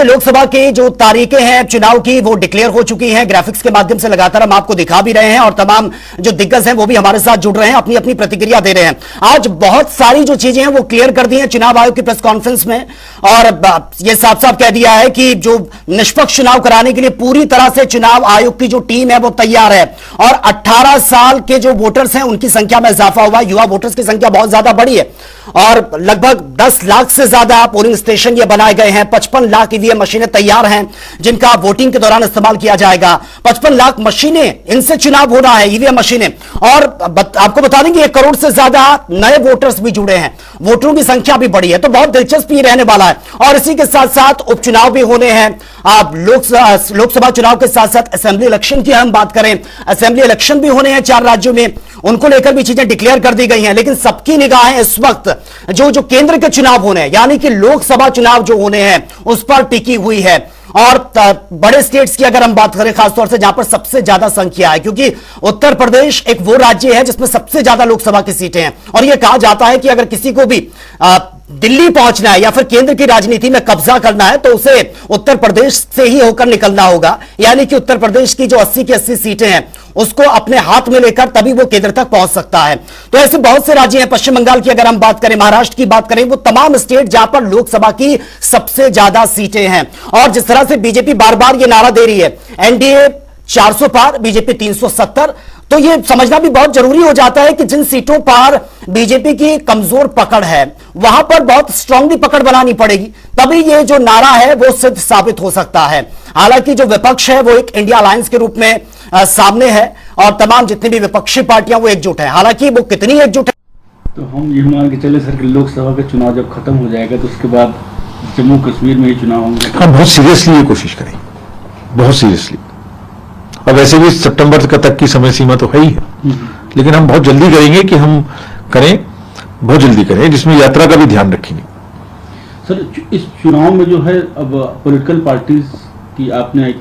लोकसभा की जो तारीखें हैं चुनाव की वो डिक्लेयर हो चुकी हैं। ग्राफिक्स के माध्यम से लगातार हम आपको दिखा भी रहे हैं और तमाम जो दिग्गज हैं वो भी हमारे साथ जुड़ रहे हैं, अपनी अपनी प्रतिक्रिया दे रहे हैं। आज बहुत सारी जो चीजें हैं वो क्लियर कर दी हैं चुनाव आयोग की प्रेस कॉन्फ्रेंस में, और ये साफ साफ कह दिया है कि जो निष्पक्ष चुनाव कराने के लिए पूरी तरह से चुनाव आयोग की जो टीम है वो तैयार है। और 18 साल के जो वोटर्स हैं उनकी संख्या में इजाफा हुआ, युवा वोटर्स की संख्या बहुत ज्यादा बढ़ी है और लगभग 10 लाख से ज्यादा पोलिंग स्टेशन ये बनाए गए हैं। 55 लाख ईवीएम मशीनें तैयार हैं जिनका वोटिंग के दौरान इस्तेमाल किया जाएगा। 55 लाख मशीनें, इनसे चुनाव हो रहा है, ईवीएम मशीनें। और आपको बता देंगे 1 करोड़ से ज्यादा नए वोटर्स भी जुड़े हैं, वोटरों की संख्या भी बढ़ी है, तो बहुत दिलचस्पी रहने वाला है। और इसी के साथ साथ उपचुनाव भी होने हैं। आप लोकसभा चुनाव के साथ साथ असेंबली इलेक्शन की हम बात करें, असेंबली इलेक्शन भी होने हैं 4 राज्यों में, उनको लेकर भी चीजें डिक्लेयर कर दी गई हैं। लेकिन सबकी निगाहें इस वक्त जो केंद्र के चुनाव होने हैं, यानी कि लोकसभा चुनाव जो होने हैं उस पर टिकी हुई है। और बड़े स्टेट्स की अगर हम बात करें, खासतौर से जहां पर सबसे ज्यादा संख्या है, क्योंकि उत्तर प्रदेश एक वो राज्य है जिसमें सबसे ज्यादा लोकसभा की सीटें हैं। और यह कहा जाता है कि अगर किसी को भी दिल्ली पहुंचना है या फिर केंद्र की राजनीति में कब्जा करना है तो उसे उत्तर प्रदेश से ही होकर निकलना होगा, यानी कि उत्तर प्रदेश की जो 80 की 80 सीटें हैं उसको अपने हाथ में लेकर तभी वो केंद्र तक पहुंच सकता है। तो ऐसे बहुत से राज्य हैं। पश्चिम बंगाल की अगर हम बात करें, महाराष्ट्र की बात करें, वो तमाम स्टेट जहां पर लोकसभा की सबसे ज्यादा सीटें हैं। और जिस तरह से बीजेपी बार बार ये नारा दे रही है एनडीए 400 पार, बीजेपी 370, तो ये समझना भी बहुत जरूरी हो जाता है कि जिन सीटों पर बीजेपी की कमजोर पकड़ है वहां पर बहुत स्ट्रांगली पकड़ बनानी पड़ेगी, तभी ये जो नारा है वो सिद्ध साबित हो सकता है। हालांकि जो विपक्ष है वो एक इंडिया अलायंस के रूप में सामने है और तमाम जितनी भी विपक्षी पार्टियां वो एकजुट है। हालांकि वो कितनी एकजुट है, तो हम ये मान के चले सर कि लोकसभा का चुनाव जब खत्म हो जाएगा तो उसके बाद जम्मू कश्मीर में ही चुनाव होंगे। हम बहुत सीरियसली ये कोशिश करें, बहुत सीरियसली। और वैसे भी सितंबर तक की समय सीमा तो है ही है, लेकिन हम बहुत जल्दी करेंगे कि हम करें, बहुत जल्दी करें, जिसमें यात्रा का भी ध्यान रखेंगे। सर इस चुनाव में जो है अब पॉलिटिकल पार्टीज की आपने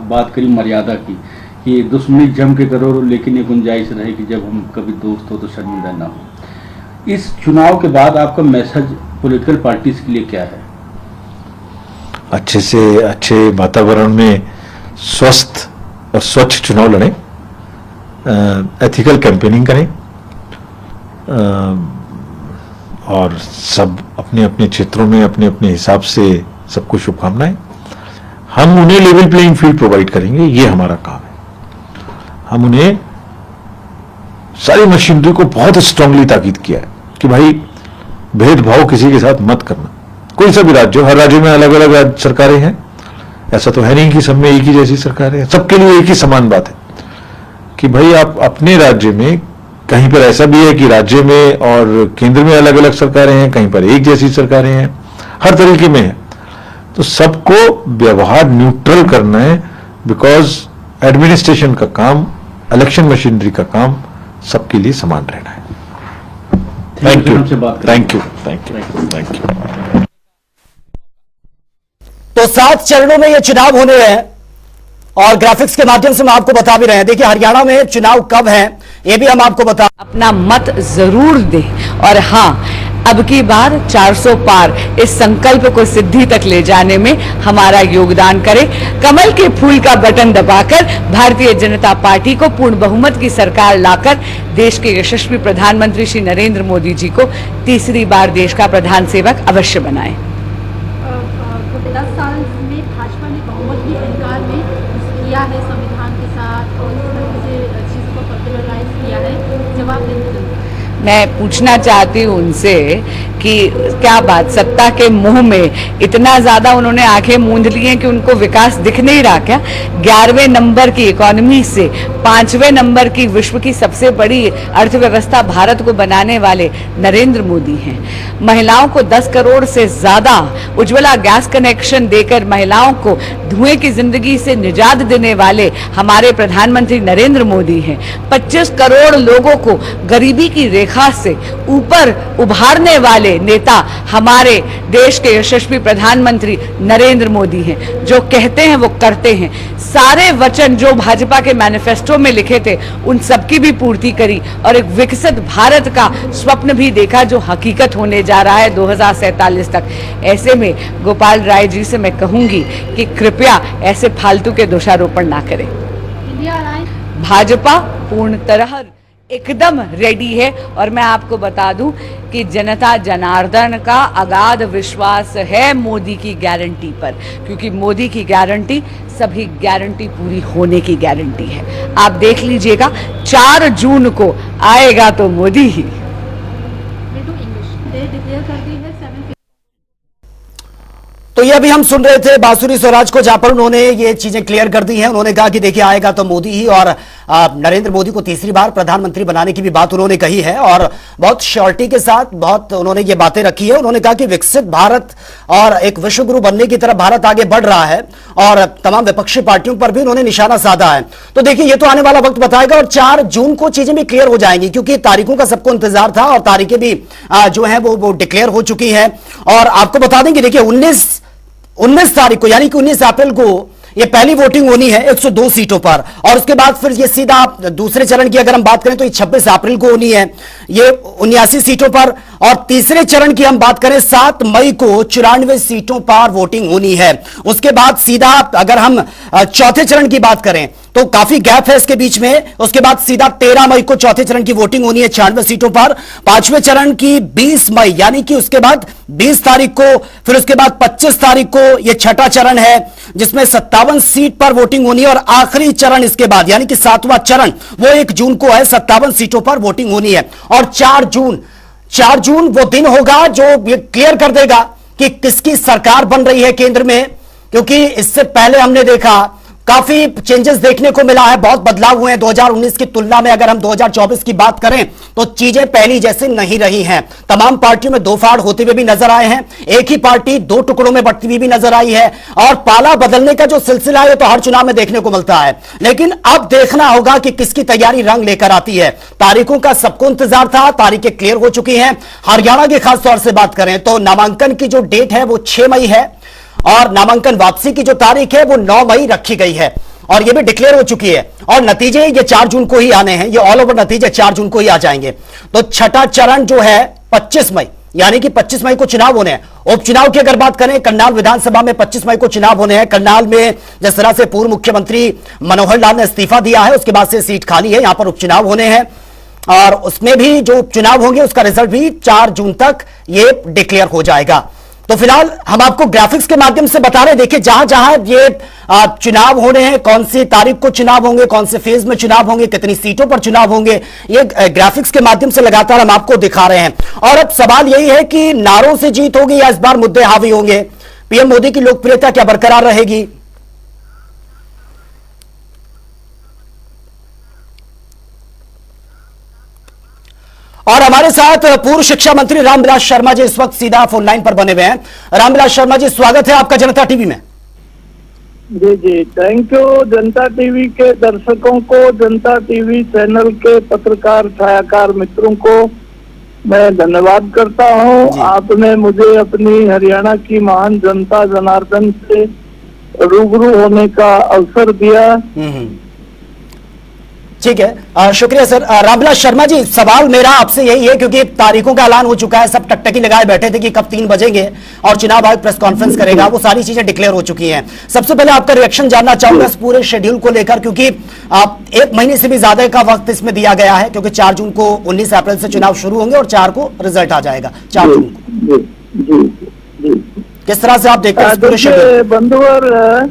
बात करी मर्यादा की कि दुश्मनी जम के करो, लेकिन ये गुंजाइश रहे कि जब हम कभी दोस्त हो तो शर्मिंदा ना हो। इस चुनाव के बाद आपका मैसेज पॉलिटिकल पार्टीज के लिए क्या है? अच्छे से अच्छे वातावरण में स्वस्थ और स्वच्छ चुनाव लड़ें, एथिकल कैंपेनिंग करें, और सब अपने अपने क्षेत्रों में अपने अपने हिसाब से सबको शुभकामनाएं। हम उन्हें लेवल प्लेइंग फील्ड प्रोवाइड करेंगे, ये हमारा काम है। हम उन्हें सारी मशीनरी को बहुत स्ट्रांगली ताकीद किया है कि भाई भेदभाव किसी के साथ मत करना। कोई सा भी राज्य हो, हर राज्य में अलग अलग सरकारें हैं, ऐसा तो है नहीं कि सब में एक ही जैसी सरकारें हैं। सबके लिए एक ही समान बात है कि भाई आप अपने राज्य में, कहीं पर ऐसा भी है कि राज्य में और केंद्र में अलग अलग सरकारें हैं, कहीं पर एक जैसी सरकारें हैं, हर तरीके में है। तो सबको व्यवहार न्यूट्रल करना है, बिकॉज एडमिनिस्ट्रेशन का काम, इलेक्शन मशीनरी का काम सबके लिए समान रहना है। Thank you, thank you, thank you, thank you. तो 7 चरणों में ये चुनाव होने हैं और ग्राफिक्स के माध्यम से हम आपको बता भी रहे हैं। देखिए हरियाणा में चुनाव कब है ये भी हम आपको बता, अपना मत जरूर दे और हाँ, अब की बार 400 पार इस संकल्प को सिद्धि तक ले जाने में हमारा योगदान करें। कमल के फूल का बटन दबाकर भारतीय जनता पार्टी को पूर्ण बहुमत की सरकार लाकर देश के यशस्वी प्रधानमंत्री श्री नरेंद्र मोदी जी को तीसरी बार देश का प्रधान सेवक अवश्य बनाएं। 10 साल में भाजपा ने बहुमत की अधिकार में किया है संविधान के साथ और इस तरह से चीज़ों को पर्टिकुलराइज किया है, जवाब देने देंगे। मैं पूछना चाहती हूँ उनसे कि क्या बात, सत्ता के मोह में इतना ज्यादा उन्होंने आंखें मूंद ली हैं कि उनको विकास दिख नहीं रहा क्या? 11वें नंबर की इकोनॉमी से 5वें नंबर की विश्व की सबसे बड़ी अर्थव्यवस्था भारत को बनाने वाले नरेंद्र मोदी हैं। महिलाओं को 10 करोड़ से ज्यादा उज्ज्वला गैस कनेक्शन देकर महिलाओं को धुएं की जिंदगी से निजात देने वाले हमारे प्रधानमंत्री नरेंद्र मोदी हैं। 25 करोड़ लोगों को गरीबी की रेखा रेखा से ऊपर उभारने वाले नेता हमारे देश के यशस्वी प्रधानमंत्री नरेंद्र मोदी हैं। जो कहते हैं वो करते हैं। सारे वचन जो भाजपा के मैनिफेस्टो में लिखे थे उन सबकी भी पूर्ति करी और एक विकसित भारत का स्वप्न भी देखा जो हकीकत होने जा रहा है 2047 तक। ऐसे में गोपाल राय जी से मैं कहूंगी कि कृपया ऐसे फालतू के दोषारोपण ना करें। इंडिया अलायंस भाजपा पूर्ण तरह एकदम रेडी है और मैं आपको बता दूं कि जनता जनार्दन का अगाध विश्वास है मोदी की गारंटी पर, क्योंकि मोदी की गारंटी सभी गारंटी पूरी होने की गारंटी है। आप देख लीजिएगा 4 जून को आएगा तो मोदी ही। इंग्लिश डे डिक्लेयर कर दी है 7 तो ये अभी हम सुन रहे थे बांसुरी स्वराज को, जहां पर उन्होंने ये चीजें क्लियर कर दी हैं। उन्होंने कहा कि देखिए आएगा तो मोदी ही, और नरेंद्र मोदी को तीसरी बार प्रधानमंत्री बनाने की भी बात उन्होंने कही है और बहुत श्योरिटी के साथ बहुत उन्होंने ये बातें रखी है। उन्होंने कहा कि विकसित भारत और एक विश्व गुरु बनने की तरफ भारत आगे बढ़ रहा है और तमाम विपक्षी पार्टियों पर भी उन्होंने निशाना साधा है। तो देखिए ये तो आने वाला वक्त बताएगा और 4 जून को चीजें भी क्लियर हो जाएंगी, क्योंकि तारीखों का सबको इंतजार था और तारीखें भी जो है वो डिक्लेयर हो चुकी है। और आपको बता दें कि देखिए 19 तारीख को यानी कि 19 अप्रैल को ये पहली वोटिंग होनी है 102 सीटों पर, और उसके बाद फिर ये सीधा दूसरे चरण की अगर हम बात करें तो ये 26 अप्रैल को होनी है ये 79 सीटों पर, और तीसरे चरण की हम बात करें 7 मई को 94 सीटों पर वोटिंग होनी है। उसके बाद सीधा अगर हम चौथे चरण की बात करें तो काफी गैप है इसके बीच में। उसके बाद सीधा 13 मई को चौथे चरण की वोटिंग होनी है 96 सीटों पर। पांचवें चरण की 20 मई यानी कि उसके बाद 20 तारीख को, फिर उसके बाद 25 तारीख को यह छठा चरण है जिसमें 57 सीट पर वोटिंग होनी है, और आखिरी चरण इसके बाद यानी कि 7वां चरण वो 1 जून को है, 57 सीटों पर वोटिंग होनी है। और 4 जून वो दिन होगा जो ये क्लियर कर देगा कि किसकी सरकार बन रही है केंद्र में, क्योंकि इससे पहले हमने देखा काफी चेंजेस देखने को मिला है, बहुत बदलाव हुए हैं 2019 की तुलना में। अगर हम 2024 की बात करें तो चीजें पहली जैसी नहीं रही हैं। तमाम पार्टियों में दो फाड़ होते हुए भी नजर आए हैं, एक ही पार्टी 2 टुकड़ों में बंटती हुई भी नजर आई है, और पाला बदलने का जो सिलसिला है तो हर चुनाव में देखने को मिलता है। लेकिन अब देखना होगा कि किसकी तैयारी रंग लेकर आती है। तारीखों का सबको इंतजार था, तारीखें क्लियर हो चुकी हैं। हरियाणा की खासतौर से बात करें तो नामांकन की जो डेट है वो 6 मई है, और नामांकन वापसी की जो तारीख है वो 9 मई रखी गई है, और ये भी डिक्लेयर हो चुकी है। और नतीजे ये 4 जून को ही आने हैं, ये ऑल ओवर नतीजे 4 जून को ही आ जाएंगे। तो छठा चरण जो है 25 मई यानी कि 25 मई को चुनाव होने हैं। उपचुनाव की अगर बात करें, करनाल विधानसभा में 25 मई को चुनाव होने हैं। करनाल में जिस तरह से पूर्व मुख्यमंत्री मनोहर लाल ने इस्तीफा दिया है उसके बाद से सीट खाली है, यहां पर उपचुनाव होने हैं, और उसमें भी जो उपचुनाव होंगे उसका रिजल्ट भी 4 जून तक ये डिक्लेयर हो जाएगा। तो फिलहाल हम आपको ग्राफिक्स के माध्यम से बता रहे हैं, देखिए जहां जहां ये चुनाव हो रहे हैं, कौन सी तारीख को चुनाव होंगे, कौन से फेज में चुनाव होंगे, कितनी सीटों पर चुनाव होंगे, ये ग्राफिक्स के माध्यम से लगातार हम आपको दिखा रहे हैं। और अब सवाल यही है कि नारों से जीत होगी या इस बार मुद्दे हावी होंगे, पीएम मोदी की लोकप्रियता क्या बरकरार रहेगी। और हमारे साथ पूर्व शिक्षा मंत्री रामविलास शर्मा जी इस वक्त सीधा फोन लाइन पर बने हुए हैं। रामविलास शर्मा जी, स्वागत है आपका जनता टीवी में। जी जी, थैंक यू। जनता टीवी के दर्शकों को, जनता टीवी चैनल के पत्रकार छायाकार मित्रों को मैं धन्यवाद करता हूं। आपने मुझे अपनी हरियाणा की महान जनता जनार्दन से रूबरू होने का अवसर दिया। ठीक है, शुक्रिया सर। रामविलास शर्मा जी, सवाल मेरा आपसे यही है, क्योंकि तारीखों का ऐलान हो चुका है, सब टकटकी लगाए बैठे थे कि कब 3 बजेंगे और चुनाव आयोग प्रेस कॉन्फ्रेंस करेगा, वो सारी चीजें डिक्लेयर हो चुकी हैं। सबसे पहले आपका रिएक्शन जानना चाहूंगा इस पूरे शेड्यूल को लेकर, क्योंकि 1 महीने से भी ज्यादा का वक्त इसमें दिया गया है, क्योंकि 4 जून को 19 अप्रैल से चुनाव शुरू होंगे और 4 को रिजल्ट आ जाएगा 4 जून को। किस तरह से आप देखते हैं इस पूरे शेड्यूल? बंधुवर,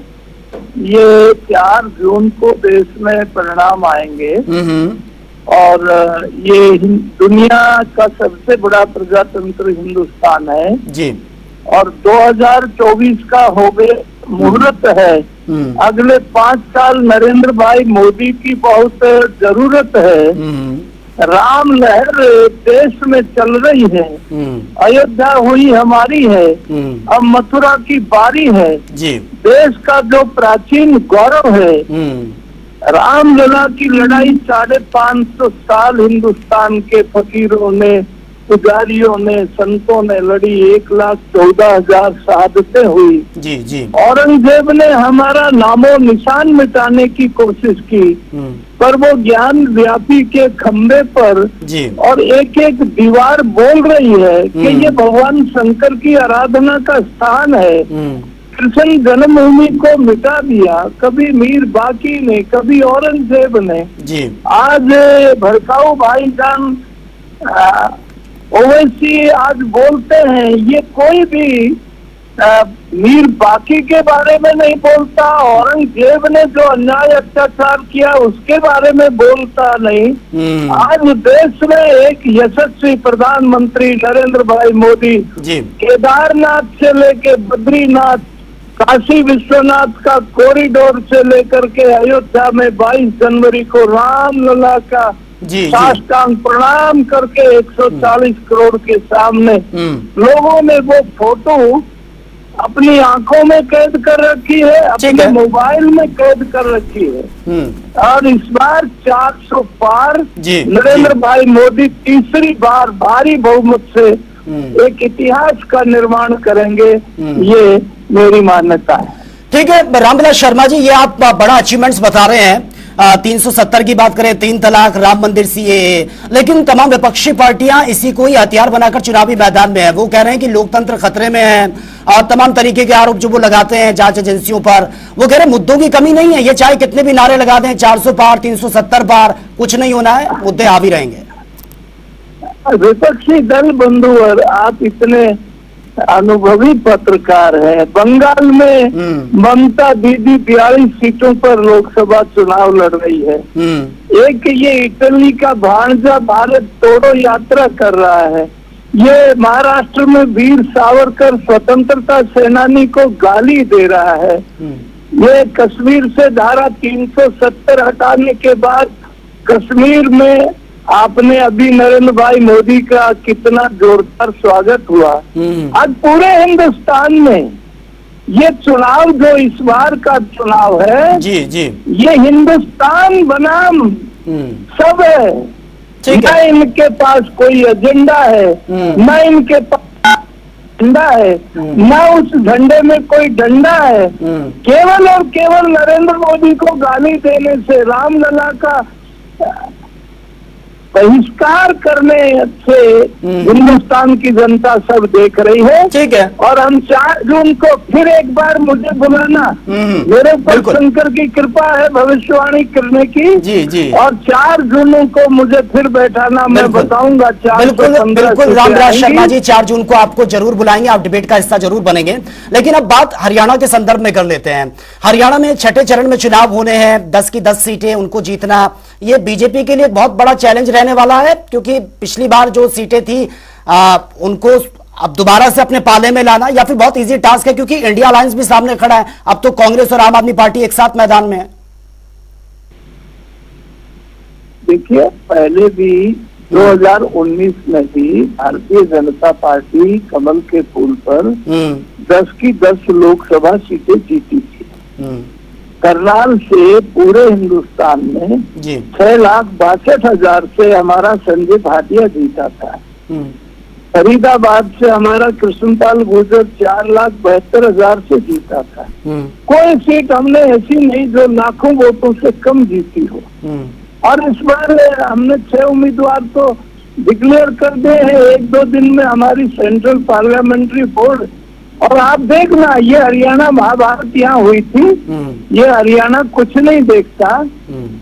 ये 4 जून को देश में परिणाम आएंगे और ये दुनिया का सबसे बड़ा प्रजातंत्र हिंदुस्तान है जी, और 2024 का हो गए मुहूर्त है। अगले 5 साल नरेंद्र भाई मोदी की बहुत जरूरत है। राम लहर देश में चल रही है, अयोध्या हुई हमारी है, अब मथुरा की बारी है जी। देश का जो प्राचीन गौरव है रामलला की लड़ाई 550 साल हिंदुस्तान के फकीरों ने, पुजारियों ने, संतों ने लड़ी। 1,14,000 शहादतें हुई। जी जी। औरंगजेब ने हमारा नामो निशान मिटाने की कोशिश की, पर वो ज्ञान व्यापी के खंबे पर जी। और एक एक दीवार बोल रही है कि ये भगवान शंकर की आराधना का स्थान है। कृष्ण जन्मभूमि को मिटा दिया, कभी मीर बाकी ने, कभी औरंगजेब ने। जी। आज भड़काऊ भाईजान ओवैसी आज बोलते हैं, ये कोई भी मीर बाकी के बारे में नहीं बोलता, औरंगजेब ने जो अन्याय अत्याचार किया उसके बारे में बोलता नहीं। आज देश में एक यशस्वी प्रधानमंत्री नरेंद्र भाई मोदी जी। केदारनाथ से लेके बद्रीनाथ, काशी विश्वनाथ का कॉरिडोर से लेकर के अयोध्या में 22 जनवरी को रामलला का जी। साष्टांग प्रणाम करके 140 करोड़ के सामने लोगों ने वो फोटो अपनी आंखों में कैद कर रखी है, अपने मोबाइल में कैद कर रखी है। और इस बार 400 पार नरेंद्र भाई मोदी तीसरी बार भारी बहुमत से एक इतिहास का निर्माण करेंगे, ये मेरी मान्यता है। ठीक है रामविलास शर्मा जी, ये आप बड़ा अचीवमेंट्स बता रहे हैं। 370 की बात करें, 3 तलाक, राम मंदिर, सीएए, लेकिन तमाम विपक्षी पार्टियां इसी को ही हथियार बनाकर चुनावी मैदान में है। वो कह रहे हैं कि लोकतंत्र खतरे में है और तमाम तरीके के आरोप जो वो लगाते हैं जांच एजेंसियों पर, वो कह रहे हैं मुद्दों की कमी नहीं है, ये चाहे कितने भी नारे लगा दें, 400 पार, 370 पार, कुछ नहीं होना है, मुद्दे हावी रहेंगे। विपक्षी दल बंधुवर, आप इतने अनुभवी पत्रकार है। बंगाल में ममता दीदी 42 सीटों पर लोकसभा चुनाव लड़ रही है। एक ये इटली का भांजा भारत तोड़ो यात्रा कर रहा है। ये महाराष्ट्र में वीर सावरकर स्वतंत्रता सेनानी को गाली दे रहा है। ये कश्मीर से धारा 370 हटाने के बाद कश्मीर में आपने अभी नरेंद्र भाई मोदी का कितना जोरदार स्वागत हुआ। आज पूरे हिंदुस्तान में ये चुनाव जो इस बार का चुनाव है, जी जी, ये हिंदुस्तान बनाम सब है। न इनके पास कोई एजेंडा है, न इनके पास झंडा है, न उस झंडे में कोई डंडा है। केवल और केवल नरेंद्र मोदी को गाली देने से, रामलला का बहिष्कार करने से हिंदुस्तान की जनता सब देख रही है। ठीक है। और हम 4 जून को फिर एक बार मुझे बुलाना, मेरे ऊपर शंकर की कृपा है भविष्यवाणी करने की। जी जी। और 4 जून को मुझे फिर बैठाना, मैं बताऊंगा। बिल्कुल रामविलास शर्मा जी, 4 जून को आपको जरूर बुलाएंगे, आप डिबेट का हिस्सा जरूर बनेंगे। लेकिन अब बात हरियाणा के संदर्भ में कर लेते हैं। हरियाणा में छठे चरण में चुनाव होने हैं, 10 की 10 सीटें, उनको जीतना ये बीजेपी के लिए बहुत बड़ा चैलेंज रहने वाला है, क्योंकि पिछली बार जो सीटें थी उनको अब दोबारा से अपने पाले में लाना या फिर बहुत इजी टास्क है, क्योंकि इंडिया अलायंस भी सामने खड़ा है। अब तो कांग्रेस और आम आदमी पार्टी एक साथ मैदान में है। देखिए, पहले भी 2019 में भी भारतीय जनता पार्टी कमल के फूल पर 10 की 10 लोकसभा सीटें जीती थी। करनाल से पूरे हिंदुस्तान में 6,62,000 से हमारा संजय भाटिया जीता था। फरीदाबाद से हमारा कृष्णपाल गुर्जर 4,72,000 से जीता था। कोई सीट हमने ऐसी नहीं जो लाखों वोटों से कम जीती हो। और इस बार हमने 6 उम्मीदवार तो डिक्लेयर कर दिए हैं 1-2 दिन में हमारी सेंट्रल पार्लियामेंट्री बोर्ड। और आप देखना, ये हरियाणा महाभारत यहाँ हुई थी, ये हरियाणा कुछ नहीं देखता।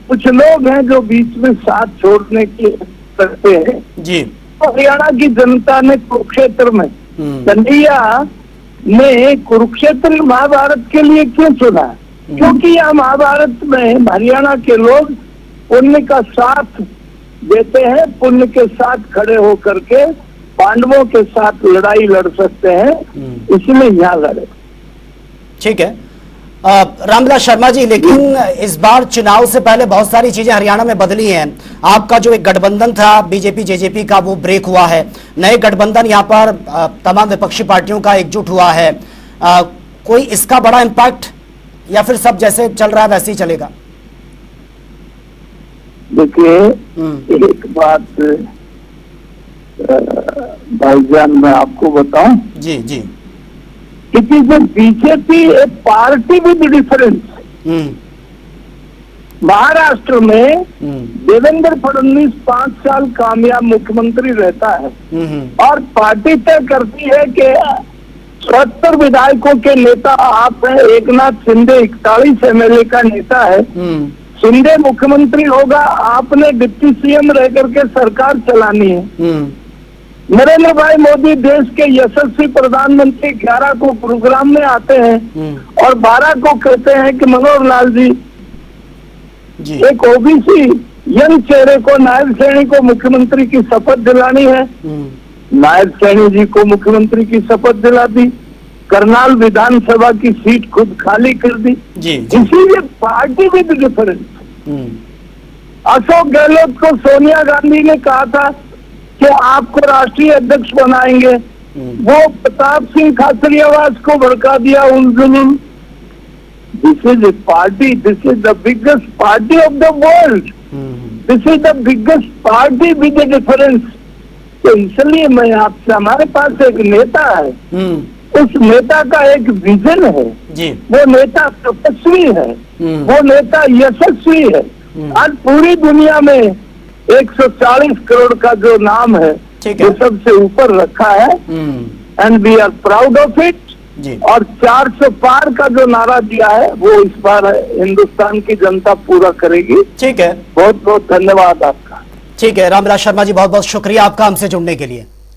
कुछ लोग हैं जो बीच में साथ छोड़ने की करते हैं जी। हरियाणा की जनता ने कुरुक्षेत्र में, कंडिया ने कुरुक्षेत्र महाभारत के लिए क्यों चुना? क्योंकि यहाँ महाभारत में हरियाणा के लोग पुण्य का साथ देते हैं, पुण्य के साथ खड़े होकर के पांडवों के साथ लड़ाई लड़ सकते हैं, इसलिए यहाँ लड़े। ठीक है रामविलास शर्मा जी, लेकिन इस बार चुनाव से पहले बहुत सारी चीजें हरियाणा में बदली हैं। आपका जो एक गठबंधन था बीजेपी जेजेपी का, वो ब्रेक हुआ है। नए गठबंधन यहाँ पर तमाम विपक्षी पार्टियों का एकजुट हुआ है। कोई इसका बड़ा इम्पैक्ट या फिर सब जैसे चल रहा है वैसे ही चलेगा? देखिए एक बात भाईजान मैं आपको बताऊं, जी जी। It is BJP a party with difference. Maharashtra में देवेंद्र फडणवीस 5 साल कामयाब मुख्यमंत्री रहता है और पार्टी तय करती है कि 70 विधायकों के नेता आप हैं, एकनाथ शिंदे 41 एमएलए का नेता है, शिंदे मुख्यमंत्री होगा, आपने डिप्टी सीएम रह करके सरकार चलानी है। नरेंद्र भाई मोदी देश के यशस्वी प्रधानमंत्री 11 को गुरुग्राम में आते हैं और 12 को कहते हैं कि मनोहर लाल जी एक ओबीसी यंग चेहरे को, नायब सैनी को मुख्यमंत्री की शपथ दिलानी है। नायब सैनी जी को मुख्यमंत्री की शपथ दिला दी, करनाल विधानसभा की सीट खुद खाली कर दी। इसीलिए party with difference. Ashok Gehlot को सोनिया गांधी ने कहा था कि आपको राष्ट्रीय अध्यक्ष बनाएंगे, वो प्रताप सिंह खाचरियावास को भड़का दिया उन जुलूम। This is a party, this is the biggest party of the world, this is the biggest party with A difference. तो इसलिए मैं आपसे, हमारे पास एक नेता है, उस नेता का एक विजन है, वो नेता तपस्वी है, वो नेता यशस्वी है। आज पूरी दुनिया में 140 करोड़ का जो नाम है वो सबसे ऊपर रखा है and we are proud of it. और 400 पार का जो नारा दिया है वो इस बार हिंदुस्तान की जनता पूरा करेगी। ठीक है, बहुत बहुत धन्यवाद आपका। ठीक है रामविलास शर्मा जी, बहुत बहुत शुक्रिया आपका हमसे जुड़ने के लिए।